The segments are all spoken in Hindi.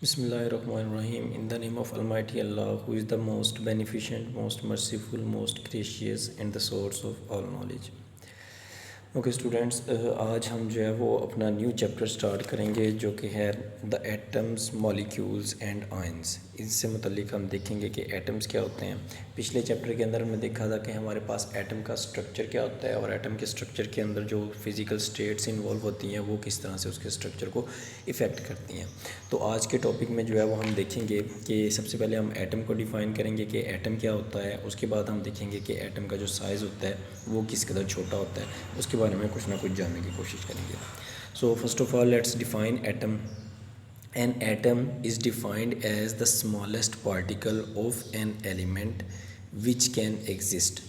Bismillahirrahmanirrahim. In the name of Almighty Allah, who is the most beneficent, most merciful, most gracious, and the source of all knowledge. Okay students, आज हम जो है वो अपना न्यू चैप्टर स्टार्ट करेंगे जो कि है the atoms molecules and ions. इससे मुतल्लिक हम देखेंगे कि एटम्स क्या होते हैं। पिछले चैप्टर के अंदर हमने देखा था कि हमारे पास एटम का स्ट्रक्चर क्या होता है और एटम के स्ट्रक्चर के अंदर जो फिज़िकल स्टेट्स इन्वॉल्व होती हैं वो किस तरह से उसके स्ट्रक्चर को इफ़ेक्ट करती हैं। तो आज के टॉपिक में जो है वो हम देखेंगे कि सबसे पहले हम एटम को डिफ़ाइन करेंगे कि एटम क्या होता है। उसके बाद हम देखेंगे कि एटम का जो साइज़ होता है वो किस कदर छोटा होता है, उसके बारे में कुछ ना कुछ जानने की कोशिश करेंगे। So first of all let's define atom. An atom is defined as the smallest particle of an element which can exist,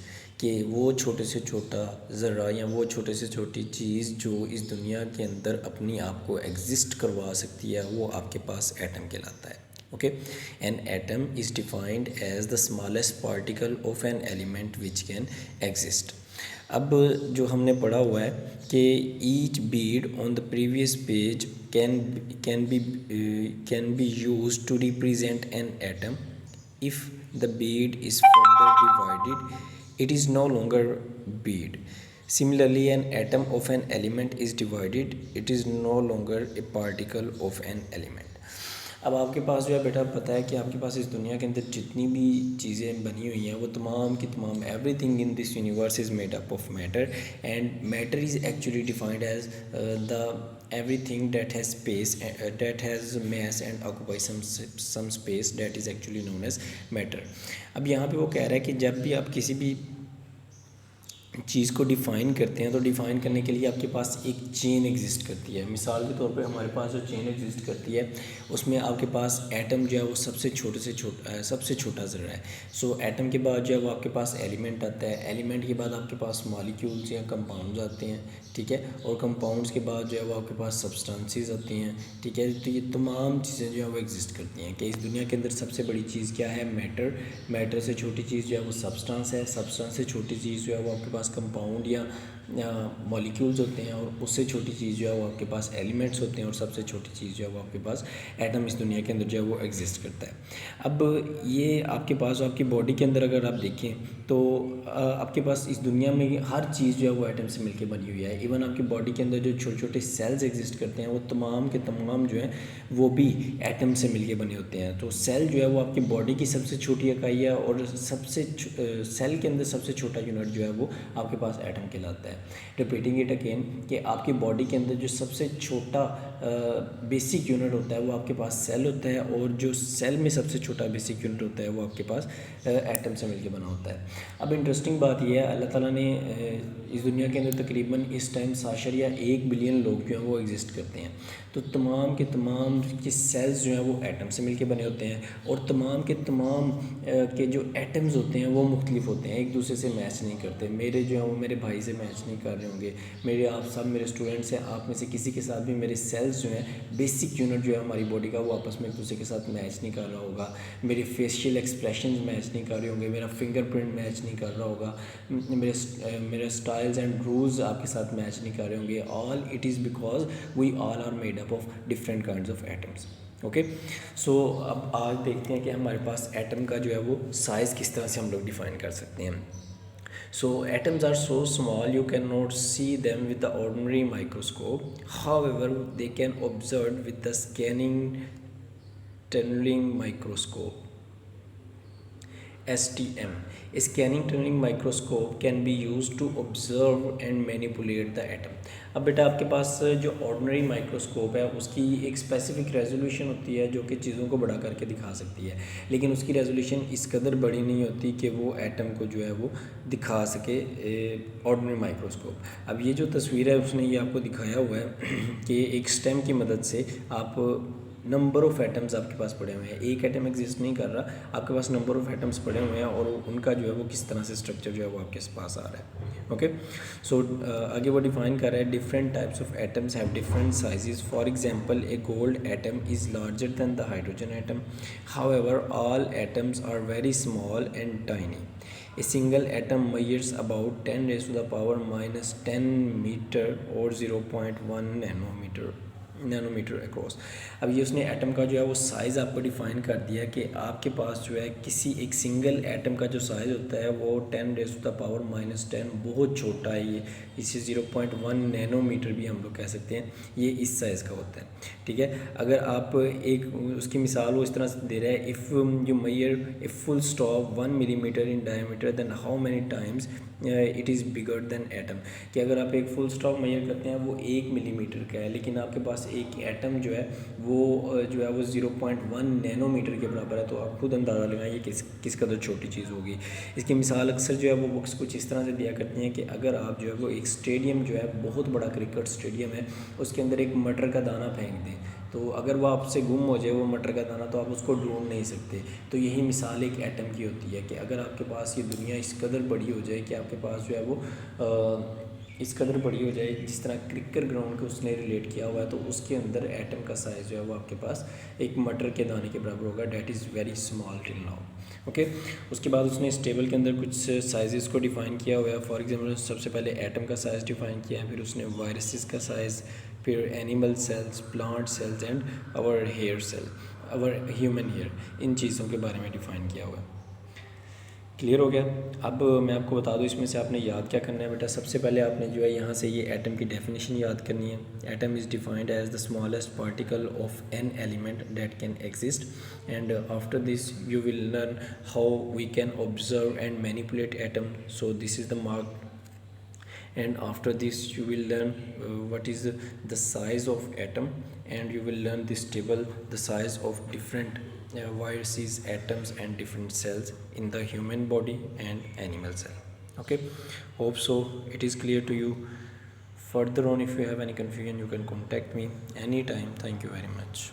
कि वो छोटे से छोटा ज़रा या वो छोटे से छोटी चीज़ जो इस दुनिया के अंदर अपनी आप को एग्जिस्ट करवा सकती है वो आपके पास एटम कहलाता है। Okay, an atom is defined as the smallest particle of an element which can exist. अब जो हमने पढ़ा हुआ है कि each bead on the previous page can be use to represent an atom. If the bead is further divided, it is no longer bead. Similarly, an atom of an element is divided, it is no longer a particle of an element. अब आपके पास जो है बेटा पता है कि आपके पास इस दुनिया के अंदर जितनी भी चीज़ें बनी हुई हैं वो तमाम की तमाम everything in this universe is made up of matter, and matter is actually defined as the everything that has space, that has mass and occupy some space, that is actually known as matter. अब यहाँ पे वो कह रहा है कि जब भी आप किसी भी चीज़ को डिफ़ाइन करते हैं तो डिफ़ाइन करने के लिए आपके पास एक चेन एग्जिस्ट करती है। मिसाल के तौर पे हमारे पास जो चेन एग्जिस्ट करती है उसमें आपके पास एटम जो है वो सबसे छोटे से सबसे छोटा ज़रा है। सो एटम के बाद जो है वो आपके पास एलिमेंट आता है, एलिमेंट के बाद आपके पास मॉलिक्यूल्स या कंपाउंड्स आते हैं, ठीक है, और कंपाउंड्स के बाद जो है वो आपके पास सब्सटेंसेस आती हैं, ठीक है। तो ये तमाम चीज़ें जो है वो एग्जिस्ट करती हैं कि इस दुनिया के अंदर सबसे बड़ी चीज़ क्या है, मैटर। मैटर से छोटी चीज़ जो है वो सब्सटेंस है, सब्सटेंस से छोटी चीज़ जो है वो आपके पास कंपाउंड या मॉलिक्यूल्स होते हैं, और उससे छोटी चीज़ जो है वो आपके पास एलिमेंट्स होते हैं, और सबसे छोटी चीज़ जो है वो आपके पास एटम इस दुनिया के अंदर जो है वो एग्जिस्ट करता है। अब ये आपके पास आपकी बॉडी के अंदर अगर आप देखें तो आपके पास इस दुनिया में हर चीज़ जो है वो एटम से मिलकर बनी हुई है। इवन आपकी बॉडी के अंदर जो छोटे छोटे सेल्स एग्जिस्ट करते हैं वो तमाम के तमाम जो है वो भी एटम से मिलके बने होते हैं। तो सेल जो है वो आपकी बॉडी की सबसे छोटी इकाई है, और सेल के अंदर सबसे छोटा यूनिट जो है वो आपके पास एटम कहलाता है। रिपीटिंग इट अगेन कि आपकी बॉडी के अंदर जो सबसे छोटा बेसिक यूनिट होता है वो आपके पास सेल होता है, और जो सेल में सबसे छोटा बेसिक यूनिट होता है वो आपके पास एटम से मिलकर बना होता है। अब इंटरेस्टिंग बात यह है, अल्लाह ताला ने इस दुनिया के अंदर तकरीबन इस टाइम 7.1 बिलियन लोग जो हैं वो एग्जिस्ट करते हैं। तो तमाम के तमाम के सेल्स जो हैं वो एटम से मिलके बने होते हैं, और तमाम के तमाम के जो एटम्स होते हैं वो मुख्तलिफ होते हैं, एक दूसरे से मैच नहीं करते। मेरे जो हैं वो मेरे भाई से मैच नहीं कर रहे होंगे, मेरे आप सब मेरे स्टूडेंट्स हैं, आप में से किसी के साथ भी मेरे सेल्स जो हैं बेसिक यूनिट जो है हमारी बॉडी का वो आपस में एक दूसरे के साथ मैच नहीं कर रहा होगा, मेरे फेशियल एक्सप्रेशन मैच नहीं कर रहे होंगे, मेरा फिंगरप्रिंट मैच नहीं कर रहा होगा, मेरे स्टाइल्स एंड रूल्स आपके साथ मैच नहीं कर रहे होंगे। All it is because we all are made up of different kinds of atoms. Okay, so अब आज देखते हैं कि हमारे पास एटम का जो है वो साइज़ किस तरह से हम लोग डिफ़ाइन कर सकते हैं। So atoms are so small you cannot see them with the ordinary microscope. However, they can observe with the scanning tunneling microscope. STM. A scanning tunneling microscope can be used to observe and manipulate the atom. अब बेटा आपके पास जो ऑर्डिनरी माइक्रोस्कोप है उसकी एक स्पेसिफिक रेजोल्यूशन होती है जो कि चीज़ों को बड़ा करके दिखा सकती है, लेकिन उसकी रेजोल्यूशन इस कदर बड़ी नहीं होती कि वो एटम को जो है वो दिखा सके ऑर्डिनरी माइक्रोस्कोप। अब ये जो तस्वीर है उसने ये आपको दिखाया हुआ है कि एक स्टेम की मदद से आप नंबर ऑफ़ एटम्स आपके पास पड़े हुए हैं, एक एटम एग्जिस्ट नहीं कर रहा, आपके पास नंबर ऑफ़ एटम्स पड़े हुए हैं, और उनका जो है वो किस तरह से स्ट्रक्चर जो है वो आपके पास आ रहा है। ओके, सो आगे वो डिफाइन कर रहा है different types of atoms have different sizes. For example, a gold atom is larger than the hydrogen atom, however all atoms are very small and tiny. A single atom measures about 10 raised to the power minus 10 meter or 0.1 nanometer. Nanometre across. अब ये उसने एटम का जो है वो साइज़ आपको डिफ़ाइन कर दिया कि आपके पास जो है किसी एक सिंगल एटम का जो साइज़ होता है वो 10⁻⁻10 बहुत छोटा है। ये इसे 0.1 नैनोमीटर भी हम लोग कह सकते हैं, ये इस साइज़ का होता है। ठीक है, अगर आप एक उसकी मिसाल वो इस तरह से दे रहा है, if you measure a full stop 1 millimetre in diameter then how many times it is bigger than atom. कि अगर आप एक फुल स्टॉप मेजर करते हैं वो 1 मिलीमीटर का है, लेकिन आपके पास एक एटम जो है वो 0.1 नैनोमीटर के बराबर है, तो आप खुद अंदाज़ा लगाएं ये किस कदर छोटी चीज़ होगी। इसकी मिसाल अक्सर जो है वो बुक्स कुछ इस तरह से दिया करती हैं कि अगर आप जो है वो एक स्टेडियम जो है बहुत बड़ा क्रिकेट स्टेडियम है, उसके अंदर एक मटर का दाना फेंक दें, तो अगर वो आपसे गुम हो जाए वो मटर का दाना, तो आप उसको ढूंढ नहीं सकते। तो यही मिसाल एक एटम की होती है कि अगर आपके पास ये दुनिया इस कदर बड़ी हो जाए कि आपके पास जो है वो इस कदर बड़ी हो जाए, जिस तरह क्रिकेट ग्राउंड को उसने रिलेट किया हुआ है, तो उसके अंदर एटम का साइज़ जो है वो आपके पास एक मटर के दाने के बराबर होगा। That is very small till now. Okay, उसके बाद उसने इस टेबल के अंदर कुछ साइज़ को डिफ़ाइन किया हुआ है। फॉर एग्जांपल सबसे पहले एटम का साइज़ डिफ़ाइन किया है, फिर उसने वायरसेस का साइज़, फिर animal cells, plant cells and our hair cell, our human hair, इन चीज़ों के बारे में डिफ़ाइन किया हुआ है। क्लियर हो गया। अब मैं आपको बता दूं इसमें से आपने याद क्या करना है बेटा। सबसे पहले आपने जो है यहाँ से ये एटम की डेफिनेशन याद करनी है। Atom is defined as the smallest particle of an element that can exist, and after this you will learn how we can observe and manipulate atom. So this is the mark, and after this you will learn what is the size of atom, and you will learn this table, the size of different viruses, atoms and different cells in the human body and animal cell. Okay, hope so it is clear to you. Further on, if you have any confusion you can contact me anytime. Thank you very much.